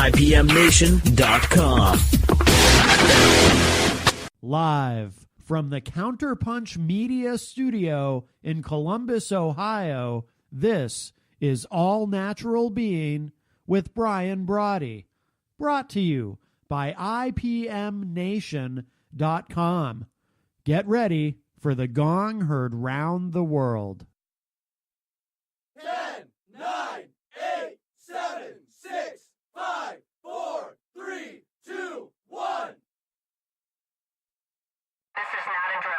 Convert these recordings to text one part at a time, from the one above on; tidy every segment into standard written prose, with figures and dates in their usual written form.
IPMNation.com. Live from the Counterpunch Media Studio in Columbus, Ohio, this is All Natural Being with Brian Brawdy, brought to you by IPMNation.com. Get ready for the gong heard round the world. 10, 9, 8, 7, 6, 5, 4, 3, 2, 1. This is not a drill.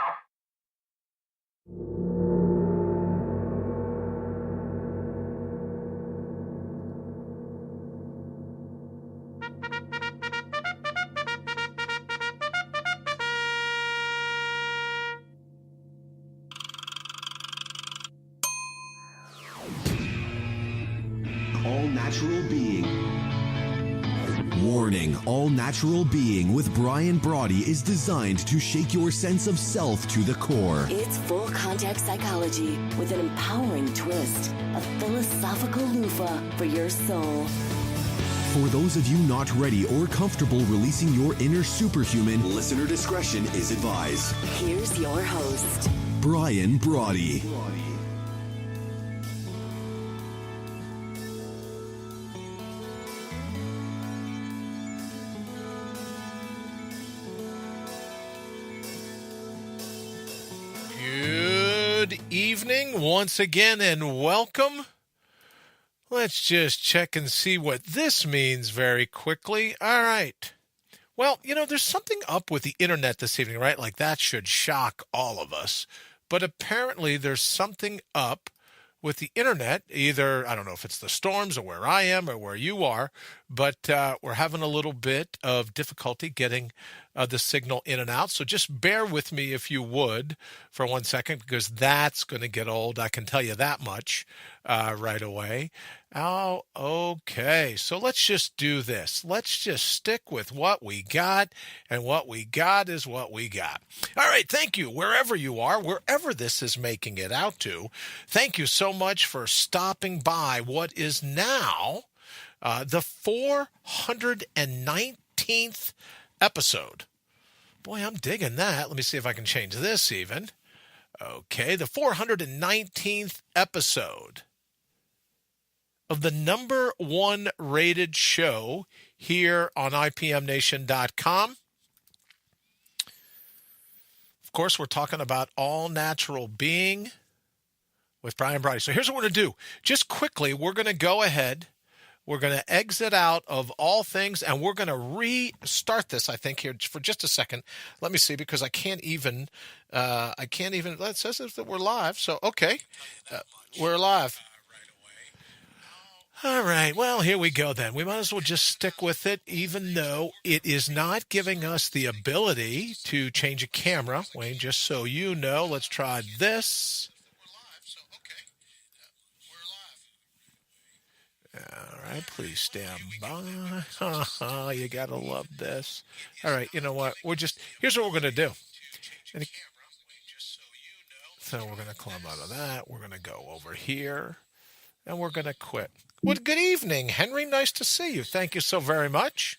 All Natural Being. Warning, All Natural Being with Brian Brawdy is designed to shake your sense of self to the core. It's full contact psychology with an empowering twist, a philosophical loofah for your soul. For those of you not ready or comfortable releasing your inner superhuman, listener discretion is advised. Here's your host, Brian Brawdy. Good evening once again and welcome. Let's just check and see what this means very quickly. All right. Well, there's something up with the internet this evening, right? Like that should shock all of us. But apparently there's something up with the internet. Either, I don't know if it's the storms or where I am or where you are, but we're having a little bit of difficulty getting the signal in and out. So just bear with me if you would for 1 second, because that's going to get old. I can tell you that much right away. Oh, okay. So let's just do this. Let's just stick with what we got, and what we got is what we got. All right. Thank you. Wherever you are, wherever this is making it out to, thank you so much for stopping by what is now the 419th episode. Boy, I'm digging that. Let me see if I can change this even. Okay, the 419th episode of the number one rated show here on IPMNation.com. Of course, we're talking about All Natural Being with Brian Brawdy. So here's what we're going to do. Just quickly, we're going to go ahead. We're going to exit out of all things, and we're going to restart this, I think, here for just a second. Let me see, because I can't even, it says that we're live. So, okay, we're live. All right, well, here we go then. We might as well just stick with it, even though it is not giving us the ability to change a camera. Wayne, just so you know, let's try this. All right, please stand by. You got to love this. All right, you know what? Here's what we're going to do. So we're going to climb out of that. We're going to go over here, and we're going to quit. Well, good evening, Henry. Nice to see you. Thank you so very much.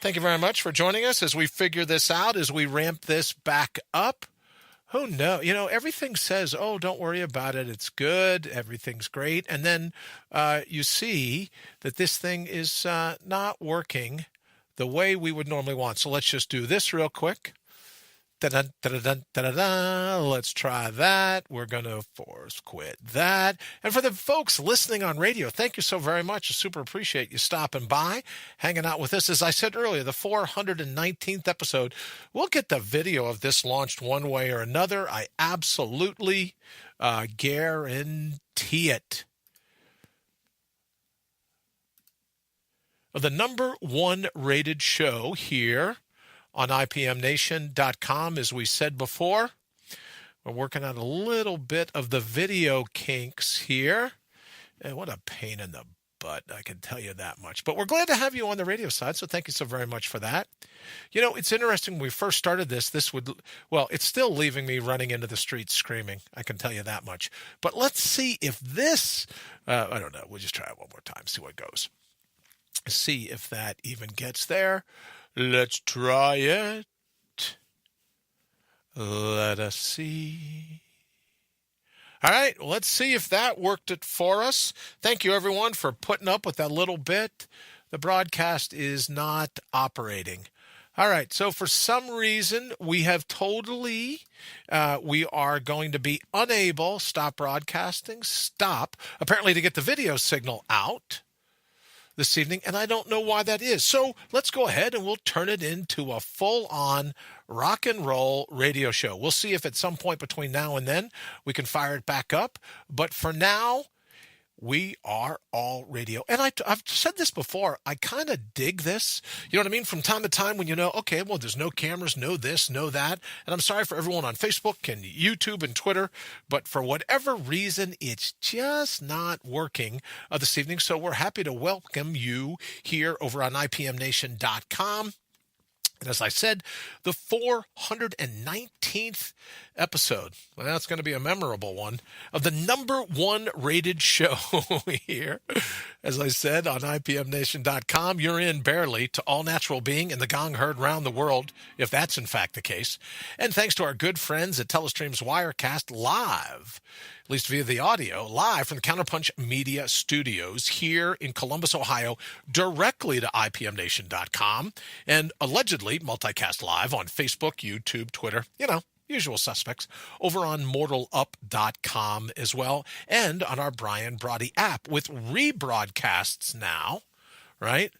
Thank you very much for joining us as we figure this out, as we ramp this back up. Oh, no. Everything says, oh, don't worry about it. It's good. Everything's great. And then you see that this thing is not working the way we would normally want. So let's just do this real quick. Da-dun, da-dun, da-da-da. Let's try that. We're going to force quit that. And for the folks listening on radio, thank you so very much. I super appreciate you stopping by, hanging out with us. As I said earlier, the 419th episode. We'll get the video of this launched one way or another. I absolutely guarantee it. The number one rated show here on IPMNation.com, as we said before. We're working on a little bit of the video kinks here. And what a pain in the but I can tell you that much. But we're glad to have you on the radio side, so thank you so very much for that. You know, it's interesting. When we first started this it's still leaving me running into the streets screaming. I can tell you that much. But let's see if this, I don't know, we'll just try it one more time, see what goes. See if that even gets there. Let's try it. Let us see. All right, let's see if that worked it for us. Thank you, everyone, for putting up with that little bit. The broadcast is not operating. All right, so for some reason, we have we are going to be unable, stop broadcasting, apparently to get the video signal out this evening, and I don't know why that is. So let's go ahead and we'll turn it into a full-on rock and roll radio show. We'll see if at some point between now and then we can fire it back up. But for now, we are all radio. And I've said this before. I kind of dig this. You know what I mean? From time to time when okay, well, there's no cameras, no this, no that. And I'm sorry for everyone on Facebook and YouTube and Twitter, but for whatever reason, it's just not working this evening. So we're happy to welcome you here over on IPMNation.com. And as I said, the 419th episode, well, that's going to be a memorable one, of the #1 rated show here. As I said, on IPMNation.com, you're in barely to All Natural Being and the Gong heard round the world, if that's in fact the case. And thanks to our good friends at Telestream's Wirecast live, at least via the audio, live from the Counterpunch Media Studios here in Columbus, Ohio, directly to IPMNation.com, and allegedly multicast live on Facebook, YouTube, Twitter, usual suspects, over on mortalup.com as well, and on our Brian Brawdy app with rebroadcasts now, right?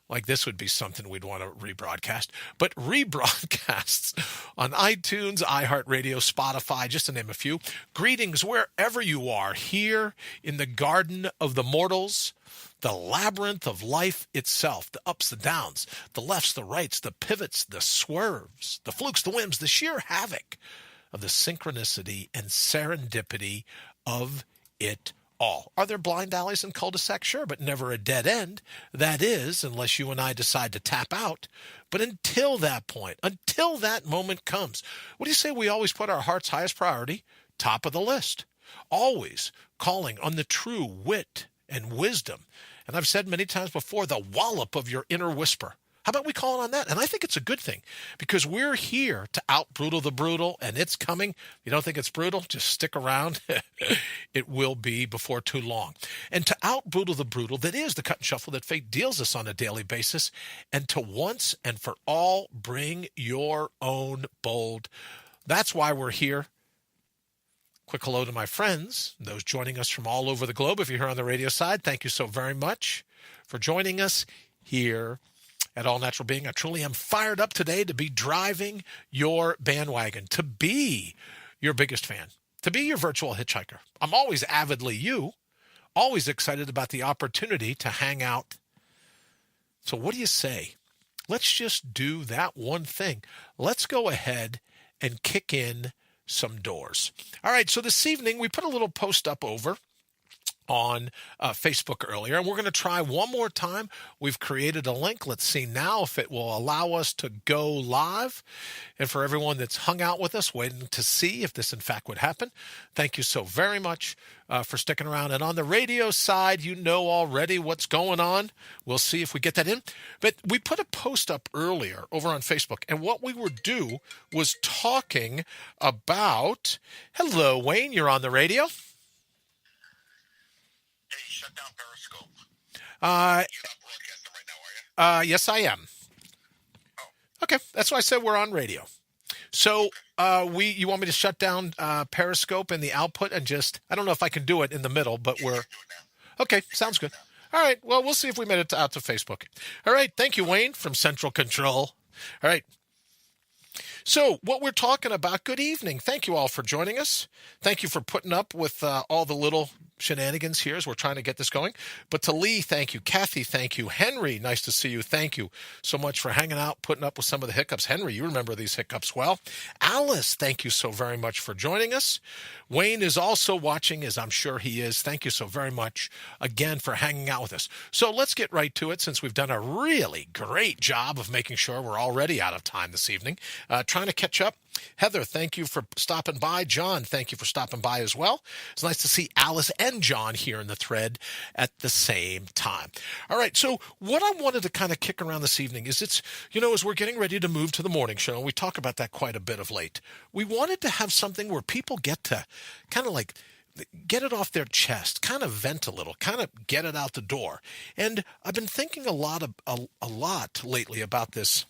Like this would be something we'd want to rebroadcast, but rebroadcasts on iTunes, iHeartRadio, Spotify, just to name a few. Greetings wherever you are, here in the garden of the mortals, the labyrinth of life itself, the ups, the downs, the lefts, the rights, the pivots, the swerves, the flukes, the whims, the sheer havoc of the synchronicity and serendipity of it all. Are there blind alleys and cul-de-sacs? Sure, but never a dead end. That is, unless you and I decide to tap out. But until that point, until that moment comes, what do you say we always put our heart's highest priority top of the list? Always calling on the true wit and wisdom. And I've said many times before, the wallop of your inner whisper. How about we call on that? And I think it's a good thing because we're here to out-brutal the brutal, and it's coming. If you don't think it's brutal, just stick around. It will be before too long. And to out-brutal the brutal, that is the cut and shuffle that fate deals us on a daily basis, and to once and for all bring your own bold. That's why we're here. Quick hello to my friends, those joining us from all over the globe. If you're here on the radio side, thank you so very much for joining us here at All Natural Being. I truly am fired up today to be driving your bandwagon, to be your biggest fan, to be your virtual hitchhiker. I'm always avidly you, always excited about the opportunity to hang out. So what do you say? Let's just do that one thing. Let's go ahead and kick in some doors. All right, so this evening we put a little post up over on Facebook earlier, and we're going to try one more time. We've created a link. Let's see now if it will allow us to go live. And for everyone that's hung out with us, waiting to see if this in fact would happen, thank you so very much for sticking around. And on the radio side, you know already what's going on. We'll see if we get that in. But we put a post up earlier over on Facebook, and what we were do was talking about, hello, Wayne, you're on the radio. Hey, shut down Periscope. You're not broadcasting right now, are you? Yes, I am. Oh. Okay, that's why I said we're on radio. So you want me to shut down Periscope and the output and just, I don't know if I can do it in the middle, but we're, Do it now. okay, sounds good. All right, well, we'll see if we made it out to Facebook. All right, thank you, Wayne, from Central Control. All right. So what we're talking about, good evening. Thank you all for joining us. Thank you for putting up with all the little shenanigans here as we're trying to get this going. But to Lee, thank you. Kathy, thank you. Henry, nice to see you. Thank you so much for hanging out, putting up with some of the hiccups. Henry, you remember these hiccups well. Alice, thank you so very much for joining us. Wayne is also watching, as I'm sure he is. Thank you so very much again for hanging out with us. So let's get right to it, since we've done a really great job of making sure we're already out of time this evening. Trying to catch up. Heather, thank you for stopping by. John, thank you for stopping by as well. It's nice to see Alice and John here in the thread at the same time. All right, so what I wanted to kind of kick around this evening is as we're getting ready to move to the morning show, and we talk about that quite a bit of late, we wanted to have something where people get to kind of like get it off their chest, kind of vent a little, kind of get it out the door. And I've been thinking a lot lately about this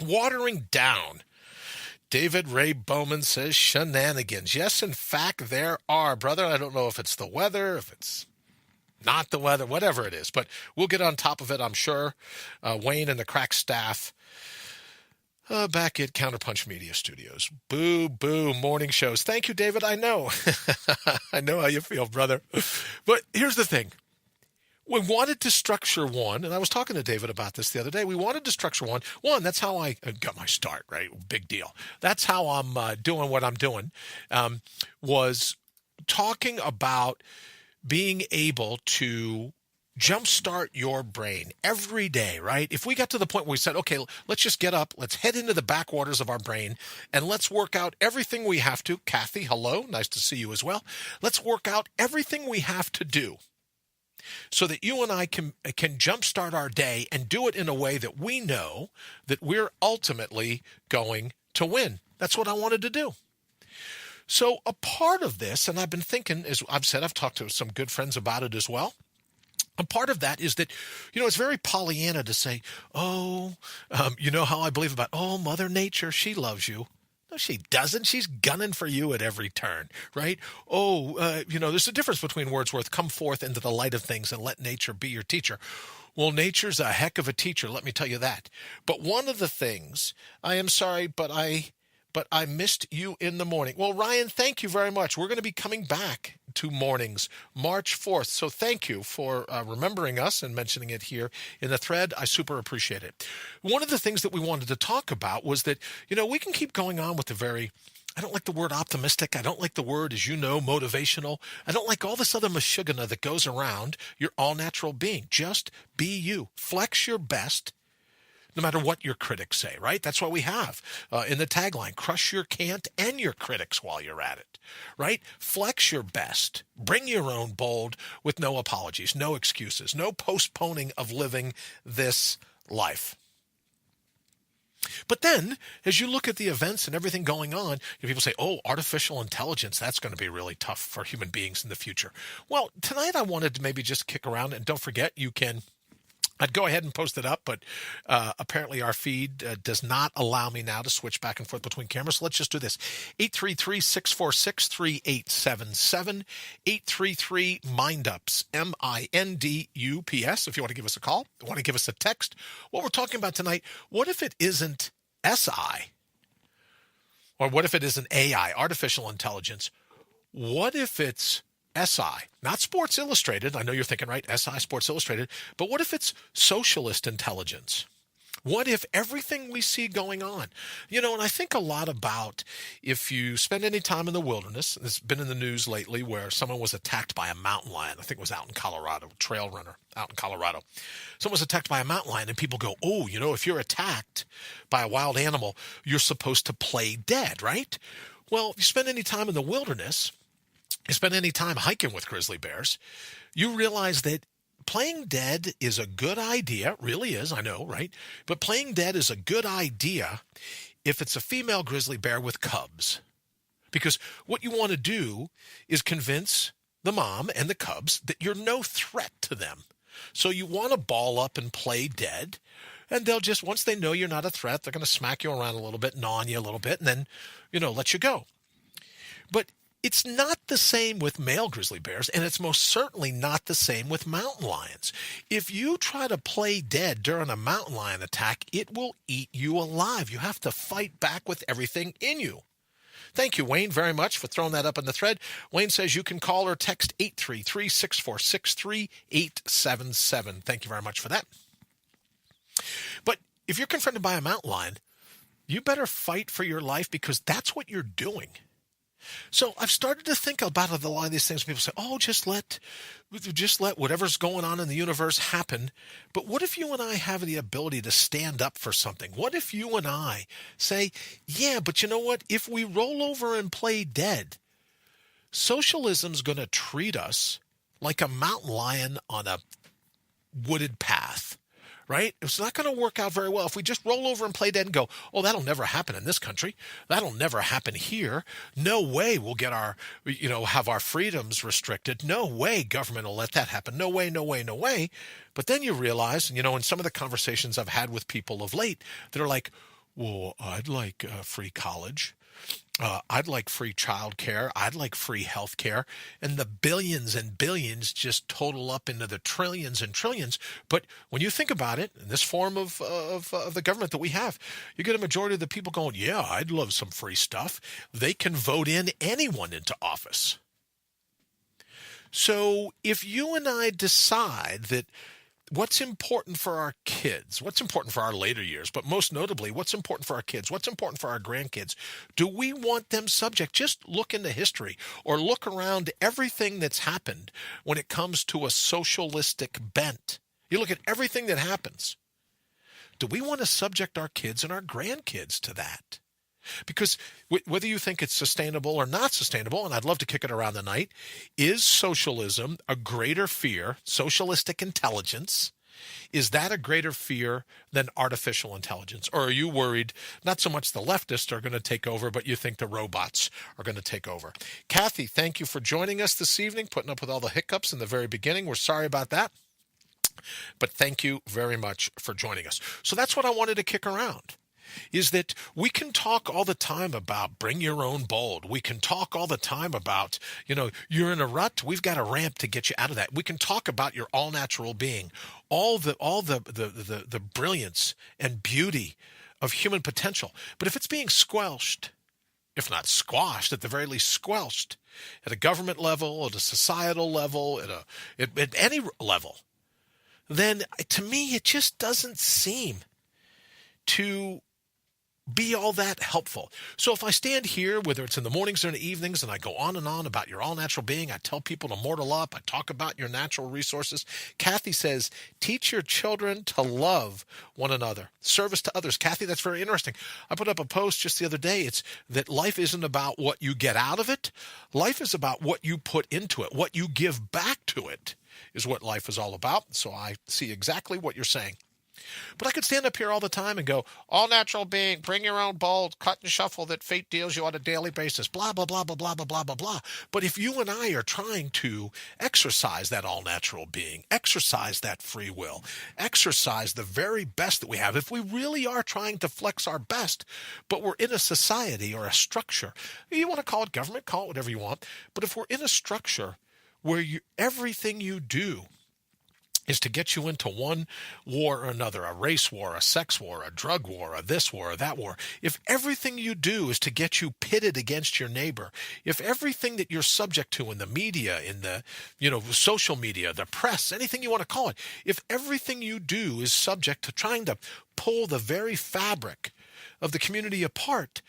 watering down. David Ray Bowman says shenanigans. Yes, in fact, there are, brother. I don't know if it's the weather, if it's not the weather, whatever it is, but we'll get on top of it, I'm sure. Wayne and the crack staff back at Counterpunch Media Studios. Boo, boo, morning shows. Thank you, David. I know. I know how you feel, brother. But here's the thing. We wanted to structure one, and I was talking to David about this the other day. We wanted to structure one. One, that's how I got my start, right? Big deal. That's how I'm doing what I'm doing, was talking about being able to jumpstart your brain every day, right? If we got to the point where we said, okay, let's just get up, let's head into the backwaters of our brain, and let's work out everything we have to. Kathy, hello. Nice to see you as well. Let's work out everything we have to do so that you and I can jumpstart our day and do it in a way that we know that we're ultimately going to win. That's what I wanted to do. So a part of this, and I've been thinking, as I've said, I've talked to some good friends about it as well. A part of that is that, it's very Pollyanna to say, you know how I believe about, Mother Nature, she loves you. No, she doesn't. She's gunning for you at every turn, right? There's a difference between Wordsworth, come forth into the light of things and let nature be your teacher. Well, nature's a heck of a teacher, let me tell you that. But one of the things, I am sorry, but I missed you in the morning. Well, Ryan, thank you very much. We're going to be coming back to mornings March 4th. So thank you for remembering us and mentioning it here in the thread. I super appreciate it. One of the things that we wanted to talk about was that, we can keep going on with I don't like the word optimistic. I don't like the word, as you know, motivational. I don't like all this other mashugana that goes around your all-natural being. Just be you. Flex your best. No matter what your critics say, right? That's what we have in the tagline, crush your can't and your critics while you're at it, right? Flex your best. Bring your own bold with no apologies, no excuses, no postponing of living this life. But then, as you look at the events and everything going on, people say, artificial intelligence, that's going to be really tough for human beings in the future. Well, tonight I wanted to maybe just kick around, and don't forget, I'd go ahead and post it up, but apparently our feed does not allow me now to switch back and forth between cameras. So let's just do this. 833-646-3877. 833-MINDUPS, MINDUPS, if you want to give us a call, want to give us a text. What we're talking about tonight, what if it isn't SI? Or what if it isn't AI, artificial intelligence? What if it's SI, not Sports Illustrated? I know you're thinking, right, SI, Sports Illustrated, but what if it's socialist intelligence? What if everything we see going on, and I think a lot about if you spend any time in the wilderness, it's been in the news lately where someone was attacked by a mountain lion. I think it was out in Colorado, trail runner out in Colorado. Someone was attacked by a mountain lion, and people go, if you're attacked by a wild animal, you're supposed to play dead, right? Well, if you spend any time in the wilderness, you spend any time hiking with grizzly bears, you realize that playing dead is a good idea. It really is, I know, right? But playing dead is a good idea if it's a female grizzly bear with cubs. Because what you want to do is convince the mom and the cubs that you're no threat to them. So you want to ball up and play dead, and they'll just, once they know you're not a threat, they're going to smack you around a little bit, gnaw on you a little bit, and then, let you go. But it's not the same with male grizzly bears, and it's most certainly not the same with mountain lions. If you try to play dead during a mountain lion attack, it will eat you alive. You have to fight back with everything in you. Thank you, Wayne, very much for throwing that up in the thread. Wayne says you can call or text 833-646-3877. Thank you very much for that. But if you're confronted by a mountain lion, you better fight for your life because that's what you're doing. So I've started to think about a lot of these things. People say, oh, just let whatever's going on in the universe happen. But what if you and I have the ability to stand up for something? What if you and I say, yeah, but you know what? If we roll over and play dead, socialism's going to treat us like a mountain lion on a wooded path. Right? It's not going to work out very well if we just roll over and play dead and go, oh, that'll never happen in this country. That'll never happen here. No way we'll get have our freedoms restricted. No way government will let that happen. No way, no way, no way. But then you realize, in some of the conversations I've had with people of late, they're like, well, I'd like free college. I'd like free child care. I'd like free health care. And the billions and billions just total up into the trillions and trillions. But when you think about it, in this form of the government that we have, you get a majority of the people going, yeah, I'd love some free stuff. They can vote in anyone into office. So if you and I decide that what's important for our kids, what's important for our later years, but most notably, what's important for our kids, what's important for our grandkids, do we want them subject? Just look into history or look around everything that's happened when it comes to a socialistic bent. You look at everything that happens. Do we want to subject our kids and our grandkids to that? Because whether you think it's sustainable or not sustainable, and I'd love to kick it around the night, is socialism a greater fear, socialistic intelligence, is that a greater fear than artificial intelligence? Or are you worried not so much the leftists are going to take over, but you think the robots are going to take over? Kathy, thank you for joining us this evening, putting up with all the hiccups in the very beginning. We're sorry about that. But thank you very much for joining us. So that's what I wanted to kick around. Is that we can talk all the time about bring your own bold. We can talk all the time about, you're in a rut. We've got a ramp to get you out of that. We can talk about your all-natural being, all the brilliance and beauty of human potential. But if it's being squelched, if not squashed, at the very least squelched, at a government level, at a societal level, at any level, then to me it just doesn't seem to be all that helpful. So if I stand here, whether it's in the mornings or in the evenings, and I go on and on about your all-natural being, I tell people to mortal up, I talk about your natural resources. Kathy says, teach your children to love one another. Service to others. Kathy, that's very interesting. I put up a post just the other day. It's that life isn't about what you get out of it. Life is about what you put into it. What you give back to it is what life is all about. So I see exactly what you're saying. But I could stand up here all the time and go, all natural being, bring your own bold, cut and shuffle that fate deals you on a daily basis, blah, blah, blah, blah, blah, blah, blah, blah, blah. But if you and I are trying to exercise that all natural being, exercise that free will, exercise the very best that we have, if we really are trying to flex our best, but we're in a society or a structure, you want to call it government, call it whatever you want, but if we're in a structure where everything you do is to get you into one war or another, a race war, a sex war, a drug war, a this war, or that war. If everything you do is to get you pitted against your neighbor, if everything that you're subject to in the media, in the social media, the press, anything you want to call it, if everything you do is subject to trying to pull the very fabric of the community apart,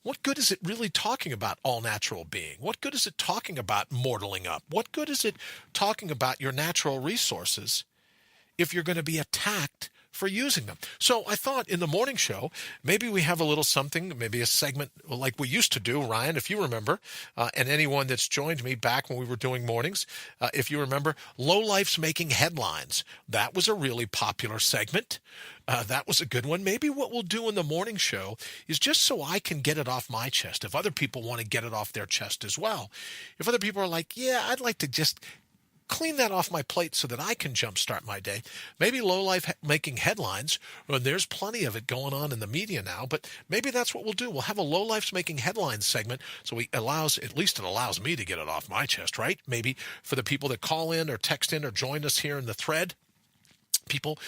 what good is it really talking about all natural being? What good is it talking about mortaling up? What good is it talking about your natural resources if you're going to be attacked for using them? So I thought in the morning show, maybe we have a little something, maybe a segment like we used to do, Ryan, if you remember, and anyone that's joined me back when we were doing mornings, if you remember, Lowlife's Making Headlines. That was a really popular segment. That was a good one. Maybe what we'll do in the morning show is just so I can get it off my chest, if other people want to get it off their chest as well. If other people are like, yeah, I'd like to just clean that off my plate so that I can jumpstart my day. Maybe Lowlife Making Headlines, well, there's plenty of it going on in the media now, but maybe that's what we'll do. We'll have a Lowlife's Making Headlines segment, so it allows me to get it off my chest, right? Maybe for the people that call in or text in or join us here in the thread, people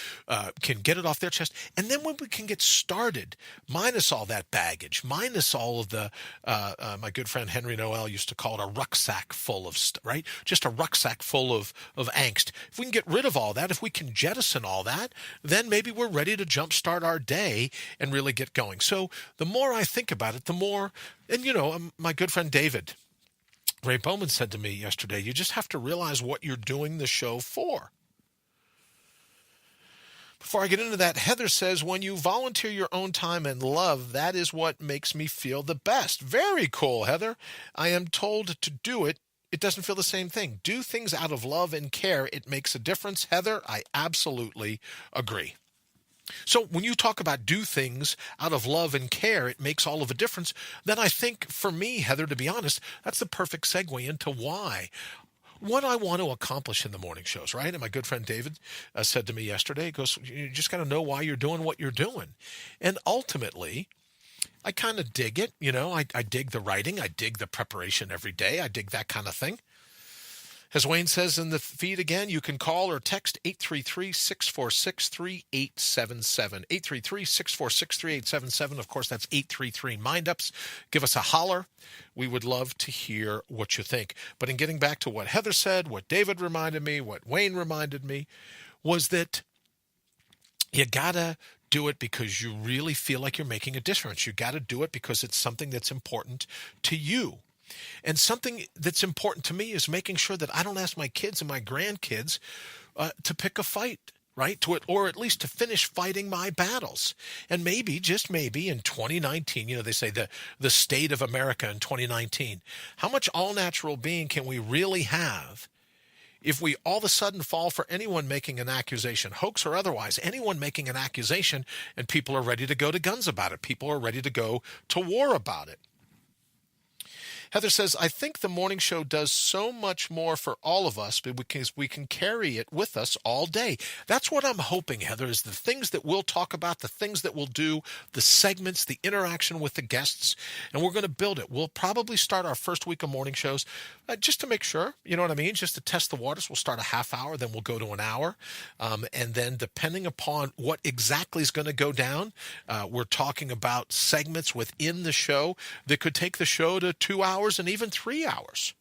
can get it off their chest. And then when we can get started, minus all that baggage, minus all of the, my good friend Henry Noel used to call it a rucksack full of stuff, right? Just a rucksack full of angst. If we can get rid of all that, if we can jettison all that, then maybe we're ready to jumpstart our day and really get going. So the more I think about it, the more, and my good friend David, Ray Bowman said to me yesterday, you just have to realize what you're doing the show for. Before I get into that, Heather says, when you volunteer your own time and love, that is what makes me feel the best. Very cool, Heather. I am told to do it. It doesn't feel the same thing. Do things out of love and care. It makes a difference. Heather, I absolutely agree. So when you talk about do things out of love and care, it makes all of a difference. Then I think for me, Heather, to be honest, that's the perfect segue into why. What I want to accomplish in the morning shows, right? And my good friend David said to me yesterday, he goes, you just got to know why you're doing what you're doing. And ultimately, I kind of dig it. I dig the writing. I dig the preparation every day. I dig that kind of thing. As Wayne says in the feed again, you can call or text 833-646-3877. 833-646-3877. Of course, that's 833-MIND-UPS. Give us a holler. We would love to hear what you think. But in getting back to what Heather said, what David reminded me, what Wayne reminded me, was that you got to do it because you really feel like you're making a difference. You got to do it because it's something that's important to you. And something that's important to me is making sure that I don't ask my kids and my grandkids to pick a fight, right? Or at least to finish fighting my battles. And maybe, just maybe, in 2019, they say the state of America in 2019, how much all-natural being can we really have if we all of a sudden fall for anyone making an accusation, hoax or otherwise, anyone making an accusation, and people are ready to go to guns about it. People are ready to go to war about it. Heather says, I think the morning show does so much more for all of us because we can carry it with us all day. That's what I'm hoping, Heather, is the things that we'll talk about, the things that we'll do, the segments, the interaction with the guests, and we're going to build it. We'll probably start our first week of morning shows just to make sure, you know what I mean, just to test the waters. We'll start a half hour, then we'll go to an hour, and then depending upon what exactly is going to go down, we're talking about segments within the show that could take the show to 2 hours and even 3 hours.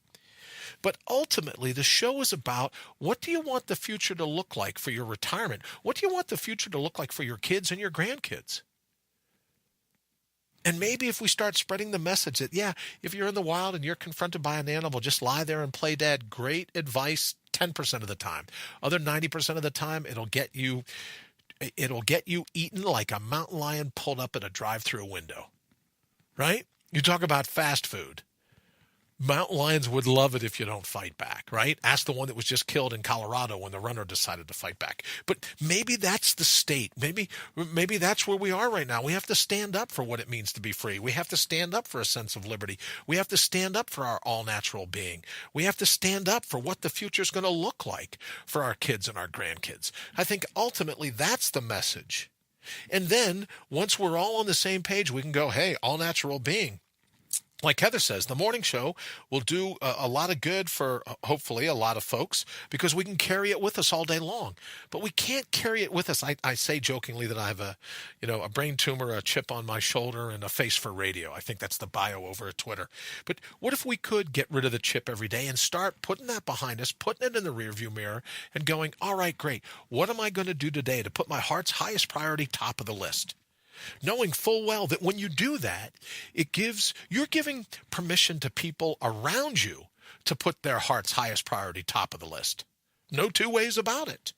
But ultimately, the show is about what do you want the future to look like for your retirement? What do you want the future to look like for your kids and your grandkids? And maybe if we start spreading the message that, yeah, if you're in the wild and you're confronted by an animal, just lie there and play dead. Great advice 10% of the time. Other 90% of the time, it'll get you eaten like a mountain lion pulled up at a drive-through window, right? You talk about fast food. Mountain lions would love it if you don't fight back, right? Ask the one that was just killed in Colorado when the runner decided to fight back. But maybe that's the state. Maybe that's where we are right now. We have to stand up for what it means to be free. We have to stand up for a sense of liberty. We have to stand up for our all-natural being. We have to stand up for what the future is going to look like for our kids and our grandkids. I think ultimately that's the message. And then once we're all on the same page, we can go, hey, all-natural being. Like Heather says, the morning show will do a lot of good for hopefully a lot of folks because we can carry it with us all day long. But we can't carry it with us. I say jokingly that I have a brain tumor, a chip on my shoulder, and a face for radio. I think that's the bio over at Twitter. But what if we could get rid of the chip every day and start putting that behind us, putting it in the rearview mirror, and going, all right, great. What am I going to do today to put my heart's highest priority top of the list? Knowing full well that when you do that, you're giving permission to people around you to put their heart's highest priority top of the list. No two ways about it.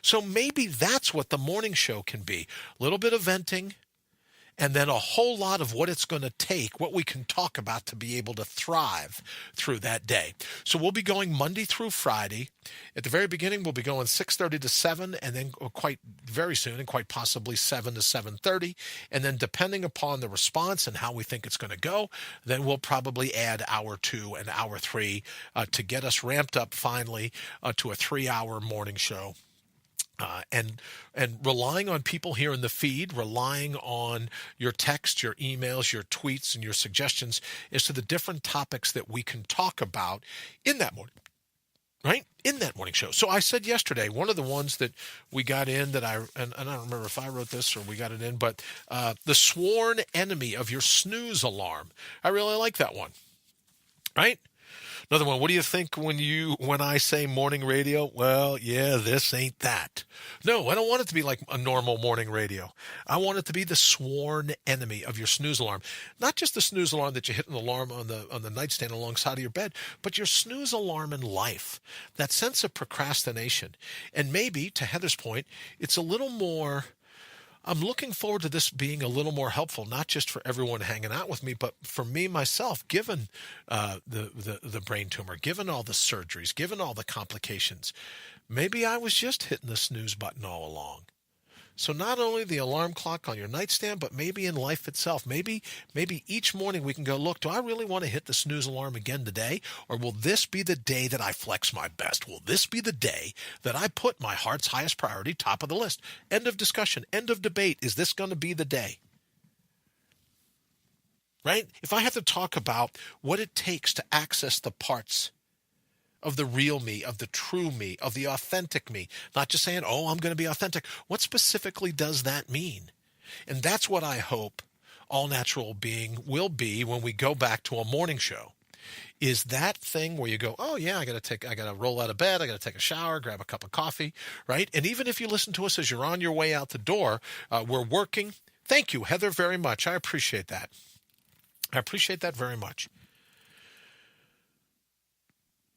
So maybe that's what the morning show can be. A little bit of venting, and then a whole lot of what it's going to take, what we can talk about to be able to thrive through that day. So we'll be going Monday through Friday. At the very beginning, we'll be going 6:30 to 7, and then quite very soon, and quite possibly 7 to 7:30. And then depending upon the response and how we think it's going to go, then we'll probably add hour 2 and hour 3 to get us ramped up finally to a 3-hour morning show. And relying on people here in the feed, relying on your texts, your emails, your tweets, and your suggestions as to the different topics that we can talk about in that morning, right? in that morning show. So I said yesterday, one of the ones that we got in that and I don't remember if I wrote this or we got it in, but the sworn enemy of your snooze alarm. I really like that one, right? Another one, what do you think when I say morning radio? Well, yeah, this ain't that. No, I don't want it to be like a normal morning radio. I want it to be the sworn enemy of your snooze alarm. Not just the snooze alarm that you hit an alarm on the nightstand alongside of your bed, but your snooze alarm in life. That sense of procrastination. And maybe, to Heather's point, it's a little more... I'm looking forward to this being a little more helpful, not just for everyone hanging out with me, but for me myself, given the brain tumor, given all the surgeries, given all the complications. Maybe I was just hitting the snooze button all along. So not only the alarm clock on your nightstand, but maybe in life itself. Maybe each morning we can go, look, do I really want to hit the snooze alarm again today? Or will this be the day that I flex my best? Will this be the day that I put my heart's highest priority top of the list? End of discussion, end of debate. Is this going to be the day? Right? If I have to talk about what it takes to access the parts of the real me, of the true me, of the authentic me. Not just saying, oh, I'm going to be authentic. What specifically does that mean? And that's what I hope All Natural Being will be when we go back to a morning show. Is that thing where you go, oh yeah, I got to roll out of bed, I got to take a shower, grab a cup of coffee, right? And even if you listen to us as you're on your way out the door, we're working. Thank you, Heather, very much. I appreciate that. I appreciate that very much.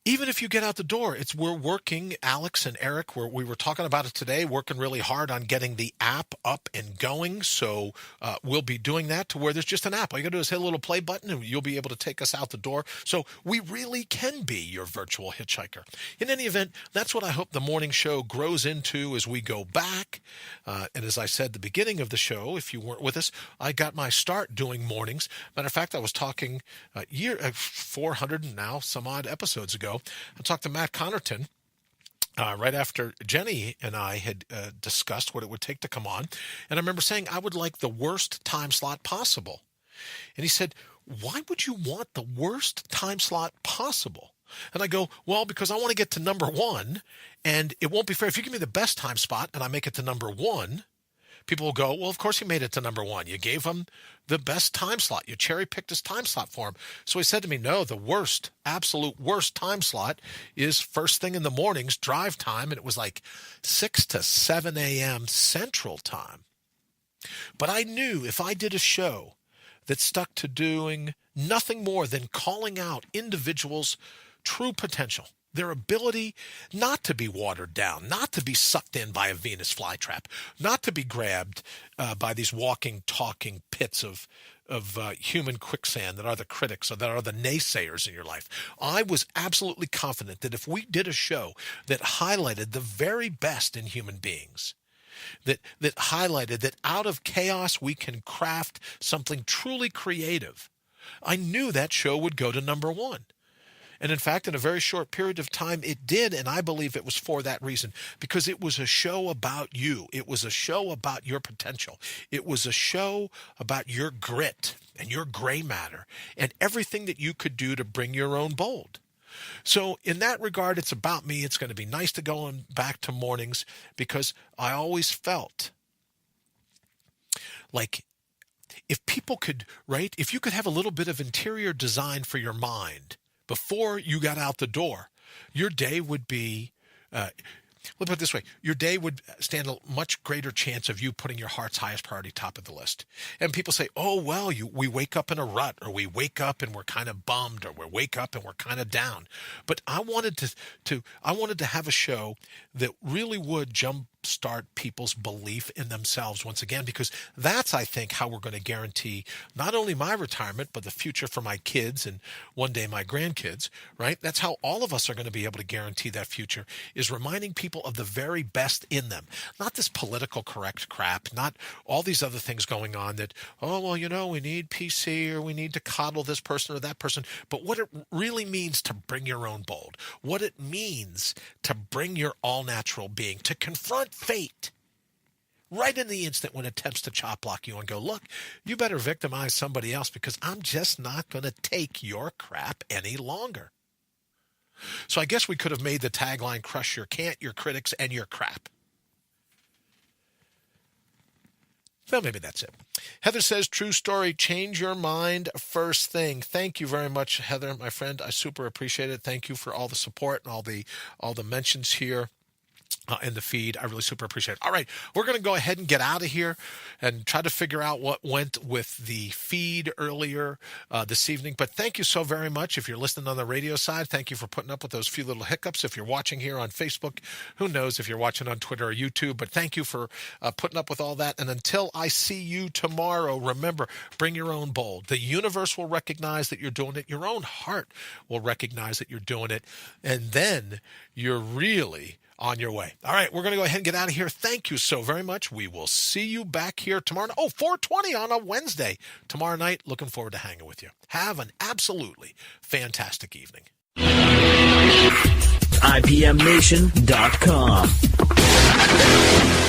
Even if you get out the door, we're working, Alex and Eric, we were talking about it today, working really hard on getting the app up and going. So we'll be doing that to where there's just an app. All you got to do is hit a little play button and you'll be able to take us out the door. So we really can be your virtual hitchhiker. In any event, that's what I hope the morning show grows into as we go back. And as I said at the beginning of the show, if you weren't with us, I got my start doing mornings. Matter of fact, I was talking 400 and now some odd episodes ago. I talked to Matt Connerton right after Jenny and I had discussed what it would take to come on. And I remember saying I would like the worst time slot possible. And he said, why would you want the worst time slot possible? And I go, well, because I want to get to number one, and it won't be fair. If you give me the best time spot and I make it to number one, people will go, well, of course he made it to number one. You gave him the best time slot. You cherry-picked his time slot for him. So he said to me, no, the worst, absolute worst time slot is first thing in the mornings, drive time, and it was like 6 to 7 a.m. Central Time. But I knew if I did a show that stuck to doing nothing more than calling out individuals' true potential, their ability not to be watered down, not to be sucked in by a Venus flytrap, not to be grabbed by these walking, talking pits of human quicksand that are the critics or that are the naysayers in your life. I was absolutely confident that if we did a show that highlighted the very best in human beings, that highlighted that out of chaos we can craft something truly creative, I knew that show would go to number one. And in fact, in a very short period of time, it did, and I believe it was for that reason, because it was a show about you. It was a show about your potential. It was a show about your grit and your gray matter and everything that you could do to bring your own bold. So in that regard, it's about me. It's going to be nice to go back to mornings because I always felt like if people could, right, if you could have a little bit of interior design for your mind before you got out the door, your day would be, let's put it this way, your day would stand a much greater chance of you putting your heart's highest priority top of the list. And people say, oh, well, we wake up in a rut, or we wake up and we're kind of bummed, or we wake up and we're kind of down. But I wanted to have a show that really would jumpstart people's belief in themselves once again, because that's, I think, how we're going to guarantee not only my retirement, but the future for my kids and one day my grandkids, right? That's how all of us are going to be able to guarantee that future, is reminding people of the very best in them. Not this political correct crap, not all these other things going on that, oh, well, we need PC or we need to coddle this person or that person, but what it really means to bring your own bold, what it means to bring your all-natural being, to confront fate right in the instant when it attempts to chop block you and go, look, you better victimize somebody else because I'm just not going to take your crap any longer. So I guess we could have made the tagline crush your can't, your critics, and your crap. Well, maybe that's it. Heather says, true story, change your mind first thing. Thank you very much, Heather, my friend. I super appreciate it. Thank you for all the support and all the mentions here. In the feed. I really super appreciate it. All right, we're going to go ahead and get out of here and try to figure out what went with the feed earlier this evening. But thank you so very much. If you're listening on the radio side, thank you for putting up with those few little hiccups. If you're watching here on Facebook, who knows if you're watching on Twitter or YouTube, but thank you for putting up with all that. And until I see you tomorrow, remember, bring your own bowl. The universe will recognize that you're doing it. Your own heart will recognize that you're doing it. And then you're really on your way. All right, we're going to go ahead and get out of here. Thank you so very much. We will see you back here tomorrow. 4:20 on a Wednesday. Tomorrow night, looking forward to hanging with you. Have an absolutely fantastic evening. IPMNation.com.